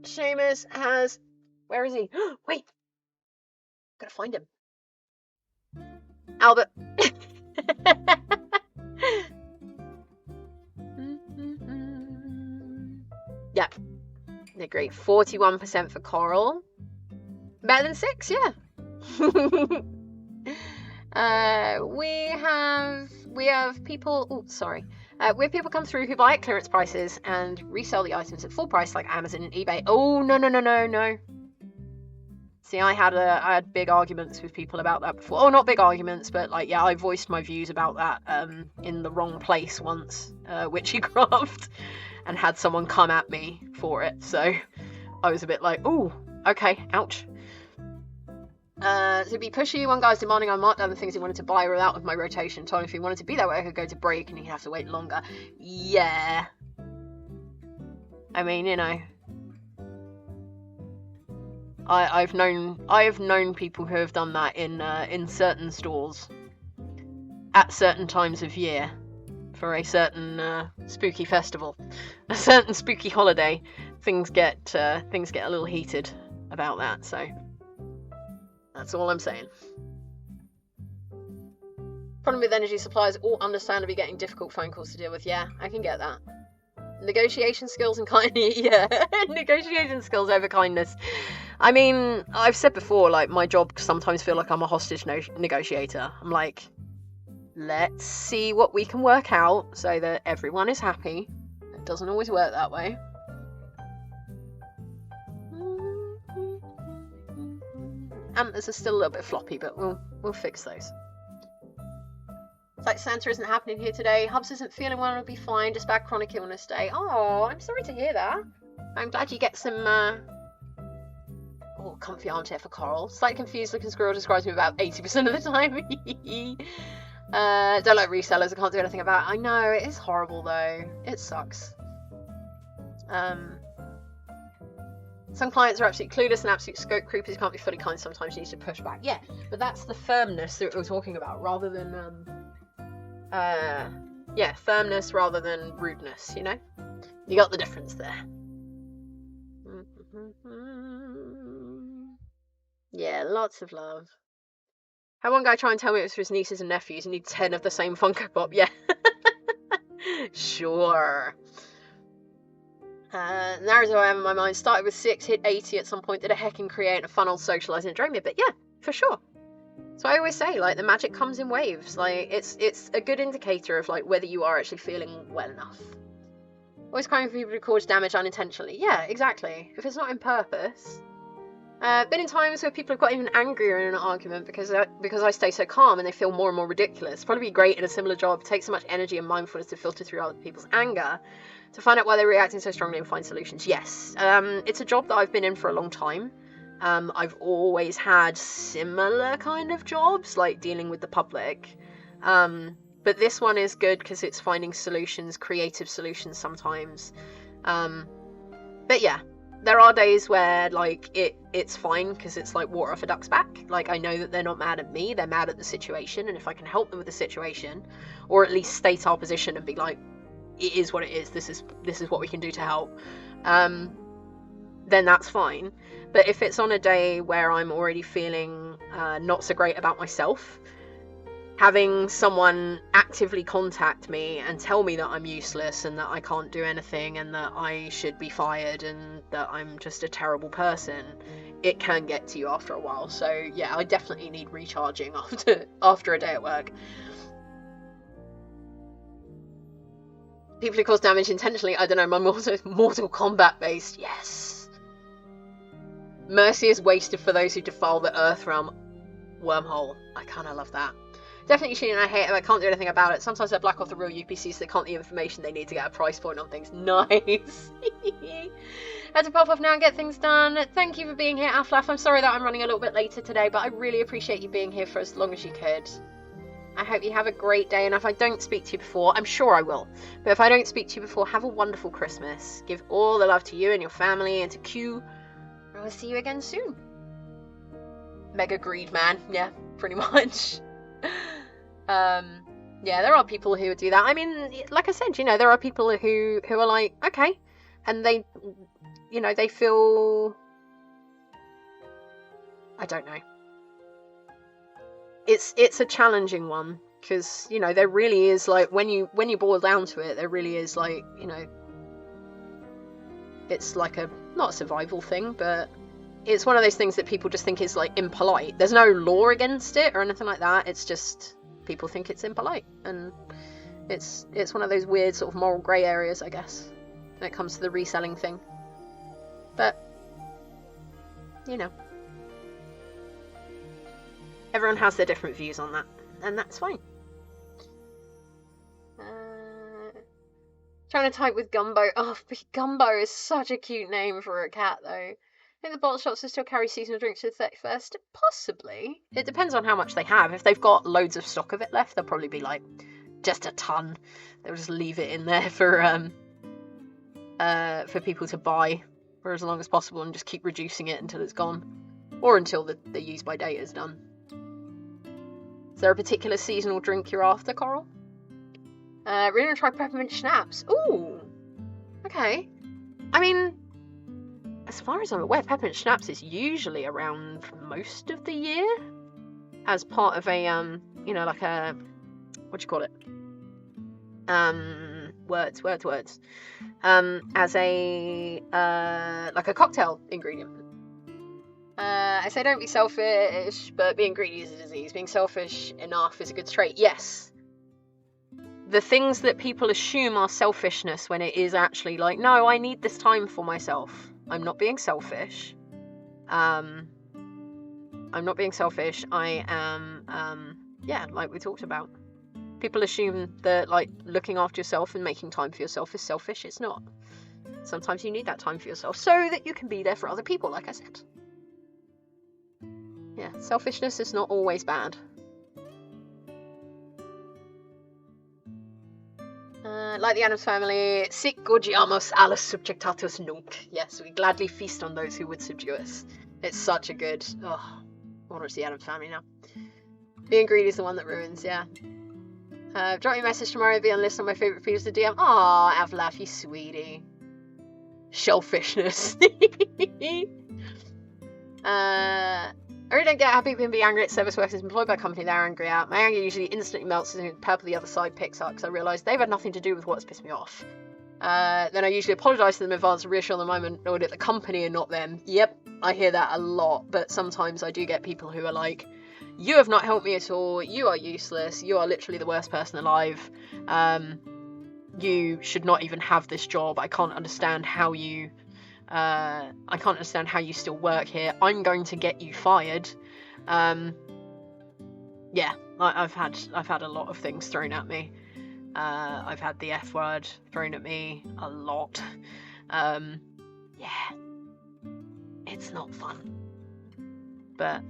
Seamus has... Where is he? Wait. Gotta find him. Albert. Yep. Agree. 41% for coral. Better than 6, yeah. We have people... Oh, sorry. We have people come through who buy at clearance prices and resell the items at full price like Amazon and eBay. Oh, no. See, I had big arguments with people about that before. Oh, not big arguments, but like, yeah, I voiced my views about that in the wrong place once, Witchcraft, and had someone come at me for it. So I was a bit like, oh, okay, ouch. To be pushy, one guy's demanding I mark down the things he wanted to buy or out of my rotation. Told him if he wanted to be that way, I could go to break and he'd have to wait longer. Yeah. I mean, you know, I have known people who have done that in certain stores at certain times of year for a certain spooky festival, a certain spooky holiday. Things get a little heated about that. So that's all I'm saying. Problem with energy suppliers, all understandably getting difficult phone calls to deal with. Yeah, I can get that. Negotiation skills and kindness. Yeah, negotiation skills over kindness. I mean, I've said before, like, my job sometimes feel like I'm a hostage negotiator. I'm like, let's see what we can work out so that everyone is happy. It doesn't always work that way. Antlers are still a little bit floppy, but we'll fix those. It's like Santa isn't happening here today. Hubs isn't feeling well and will be fine. Just bad chronic illness day. Oh, I'm sorry to hear that. I'm glad you get some comfy armchair for Coral. Slightly confused looking squirrel describes me about 80% of the time. Don't like resellers. I can't do anything about it. I know, it is horrible though. It sucks. Some clients are absolutely clueless and absolute scope creepers who can't be fully kind. Sometimes you need to push back. Yeah, but that's the firmness that we're talking about, rather than firmness rather than rudeness, you know? You got the difference there. Yeah, lots of love. Had one guy try and tell me it was for his nieces and nephews and need 10 of the same Funko Pop. Yeah. Sure. Narrow as I am in my mind, started with 6, hit 80 at some point, did a heckin' create a fun old socialising, it drove me a bit. Yeah, for sure. So I always say, like, the magic comes in waves. Like, it's a good indicator of, like, whether you are actually feeling well enough. Always crying for people who cause damage unintentionally. Yeah, exactly. If it's not in purpose. Been in times where people have got even angrier in an argument because I stay so calm and they feel more and more ridiculous. Probably be great in a similar job. It takes so much energy and mindfulness to filter through other people's anger, to find out why they're reacting so strongly and find solutions. Yes, it's a job that I've been in for a long time. I've always had similar kind of jobs, like dealing with the public. But this one is good because it's finding solutions, creative solutions sometimes. But yeah, there are days where, like, it's fine because it's like water off a duck's back. Like, I know that they're not mad at me, they're mad at the situation, and if I can help them with the situation, or at least state our position and be like, it is what it is, this is what we can do to help, then that's fine. But if it's on a day where I'm already feeling not so great about myself, having someone actively contact me and tell me that I'm useless and that I can't do anything and that I should be fired and that I'm just a terrible person, it can get to you after a while. So yeah, I definitely need recharging after a day at work. People who cause damage intentionally, I don't know, my Mortal Kombat based, yes. Mercy is wasted for those who defile the Earth Realm wormhole. I kind of love that. Definitely cheating, I hate it, I can't do anything about it. Sometimes I black off the real UPCs so they can't the information they need to get a price point on things. Nice. Had to pop off now and get things done. Thank you for being here, Aflaf. I'm sorry that I'm running a little bit later today, but I really appreciate you being here for as long as you could. I hope you have a great day, and if I don't speak to you before, I'm sure I will, but if I don't speak to you before, have a wonderful Christmas. Give all the love to you and your family and to Q. I will see you again soon. Mega greed, man. Yeah, pretty much. Yeah, there are people who would do that. I mean, like I said, you know, there are people who are like, okay, and they, you know, they feel, I don't know. It's a challenging one, because, you know, there really is, like, when you boil down to it, there really is, like, you know, it's like a, not a survival thing, but it's one of those things that people just think is, like, impolite. There's no law against it or anything like that. It's just people think it's impolite, and it's one of those weird sort of moral grey areas, I guess, when it comes to the reselling thing. But, you know, everyone has their different views on that, and that's fine. Trying to type with Gumbo. Oh, Gumbo is such a cute name for a cat, though. I think the bottle shops will still carry seasonal drinks to the 31st. Possibly. It depends on how much they have. If they've got loads of stock of it left, they'll probably be like just a ton. They'll just leave it in there for people to buy for as long as possible and just keep reducing it until it's gone, or until the use by date is done. Is there a particular seasonal drink you're after, Coral? We're gonna try peppermint schnapps. Ooh, okay. I mean, as far as I'm aware, peppermint schnapps is usually around most of the year as part of a you know, like a, what do you call it? Words. As a like a cocktail ingredient. I say don't be selfish, but being greedy is a disease. Being selfish enough is a good trait. Yes. The things that people assume are selfishness when it is actually like, no, I need this time for myself. I'm not being selfish. I'm not being selfish. I am, yeah, like we talked about. People assume that, like, looking after yourself and making time for yourself is selfish. It's not. Sometimes you need that time for yourself so that you can be there for other people, like I said. Yeah, selfishness is not always bad. Like the Addams Family, sic gaudiamus alus subjectatus nunc. Yes, we gladly feast on those who would subdue us. It's such a good... Oh, I want to see the Addams Family now. Being greedy is the one that ruins, yeah. Drop me a message tomorrow, be on the list of my favourite people to DM. Aw, Avlaf, you sweetie. Shellfishness. I really don't get how people can be angry at service workers employed by a company they're angry at. My anger usually instantly melts as soon as the purple the other side picks up, because I realise they've had nothing to do with what's pissed me off. Then I usually apologise to them in advance and reassure them I'm annoyed at the company and not them. Yep, I hear that a lot, but sometimes I do get people who are like, you have not helped me at all, you are useless, you are literally the worst person alive, you should not even have this job, I can't understand how you still work here. I'm going to get you fired. Yeah, I've had a lot of things thrown at me. I've had the F word thrown at me a lot. Yeah, it's not fun. But,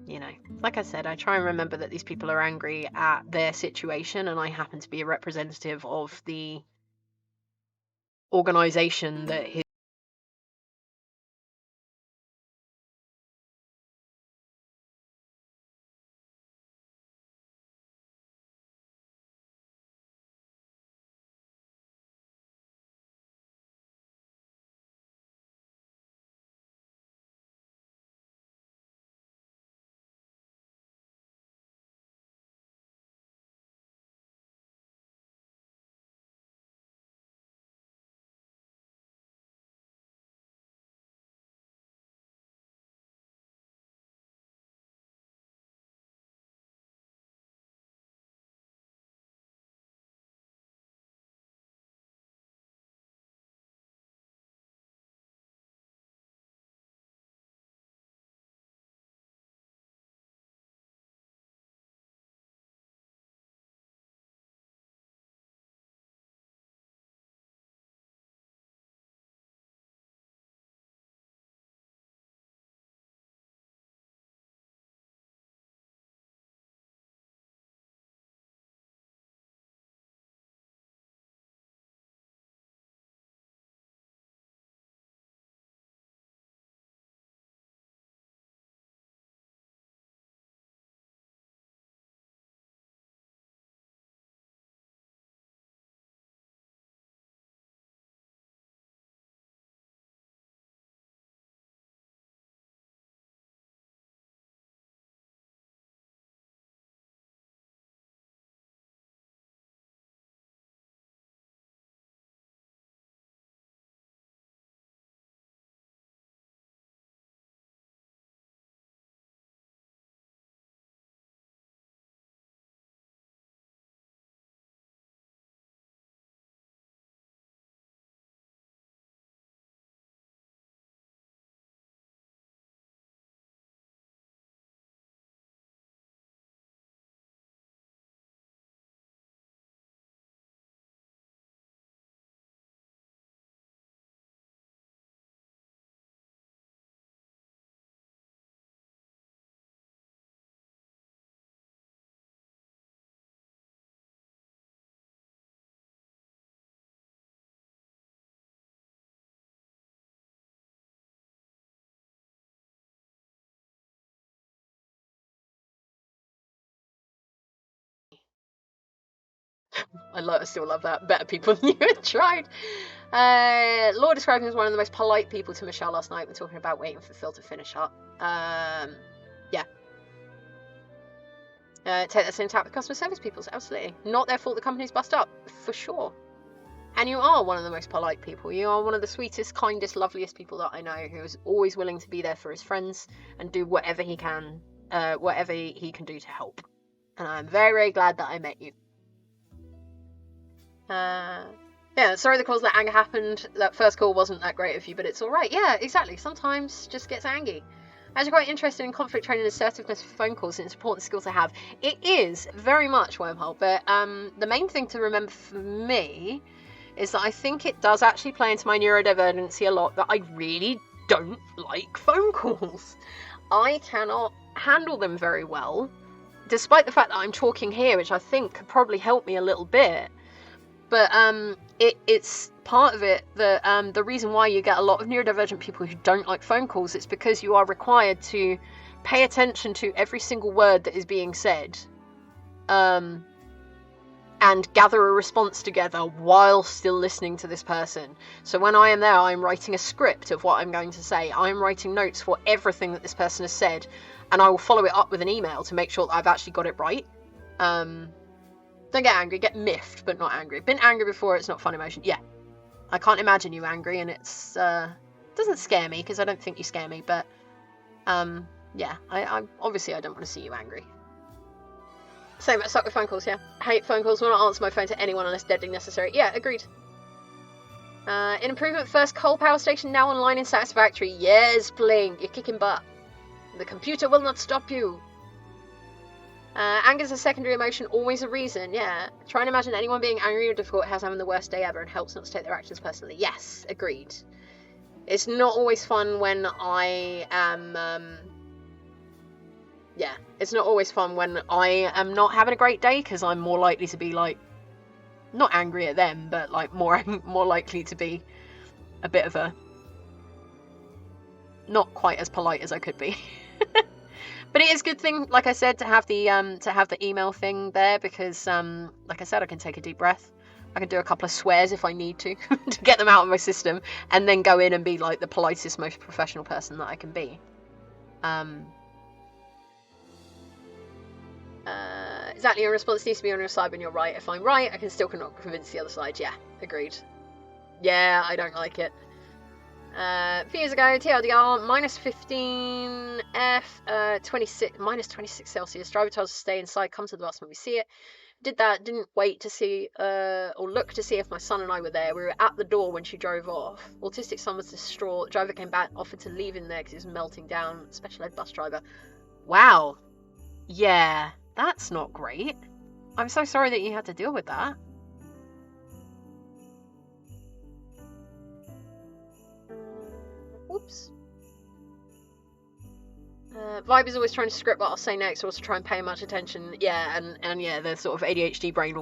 you know, like I said, I try and remember that these people are angry at their situation, and I happen to be a representative of the organisation that his I still love that. Better people than you had tried. Laura described him as one of the most polite people to Michelle last night when talking about waiting for Phil to finish up. Yeah. Take that same tack with customer service people, absolutely. Not their fault the company's bust up, for sure. And you are one of the most polite people. You are one of the sweetest, kindest, loveliest people that I know, who is always willing to be there for his friends and do whatever he can do to help. And I'm very, very glad that I met you. Yeah, sorry the cause that anger happened. That first call wasn't that great of you, but it's alright. Yeah, exactly. Sometimes just gets angry. As you're quite interested in conflict training and assertiveness for phone calls, it's an important skill to have. It is, very much, Wormhole, but the main thing to remember for me is that I think it does actually play into my neurodivergency a lot, that I really don't like phone calls. I cannot handle them very well, despite the fact that I'm talking here, which I think could probably help me a little bit. But it's part of it that the reason why you get a lot of neurodivergent people who don't like phone calls, it's because you are required to pay attention to every single word that is being said, and gather a response together while still listening to this person. So when I am there, I'm writing a script of what I'm going to say. I'm writing notes for everything that this person has said, and I will follow it up with an email to make sure that I've actually got it right. Don't get angry, get miffed, but not angry. Been angry before, it's not fun emotion. Yeah, I can't imagine you angry, and it's doesn't scare me, because I don't think you scare me, but yeah, I obviously I don't want to see you angry. Same, I suck with phone calls, yeah. I hate phone calls, will not answer my phone to anyone unless deadly necessary. Yeah, agreed. In improvement, first coal power station now online in Satisfactory. Yes, Blink, you're kicking butt. The computer will not stop you. Anger is a secondary emotion, always a reason, yeah. Try and imagine anyone being angry or difficult has having the worst day ever and helps not to take their actions personally. Yes, agreed. It's not always fun when I am, yeah, it's not always fun when I am not having a great day, because I'm more likely to be, like, not angry at them, but, like, more likely to be a bit of a, not quite as polite as I could be. But it is a good thing, like I said, to have the email thing there, because, like I said, I can take a deep breath. I can do a couple of swears if I need to get them out of my system, and then go in and be, like, the politest, most professional person that I can be. Exactly, your response needs to be on your side when you're right. If I'm right, I can still cannot convince the other side. Yeah, agreed. Yeah, I don't like it. A few years ago, TLDR, minus 15 F, 26, minus 26 Celsius. Driver tells us to stay inside, come to the bus when we see it. Did that, didn't wait to see, or look to see if my son and I were there. We were at the door when she drove off. Autistic son was distraught. Driver came back, offered to leave him there because he was melting down. Special ed bus driver. Wow. Yeah, that's not great. I'm so sorry that you had to deal with that. Whoops. Vibe is always trying to script what I'll say next, or to try and pay much attention. Yeah, and yeah, the sort of ADHD brain will be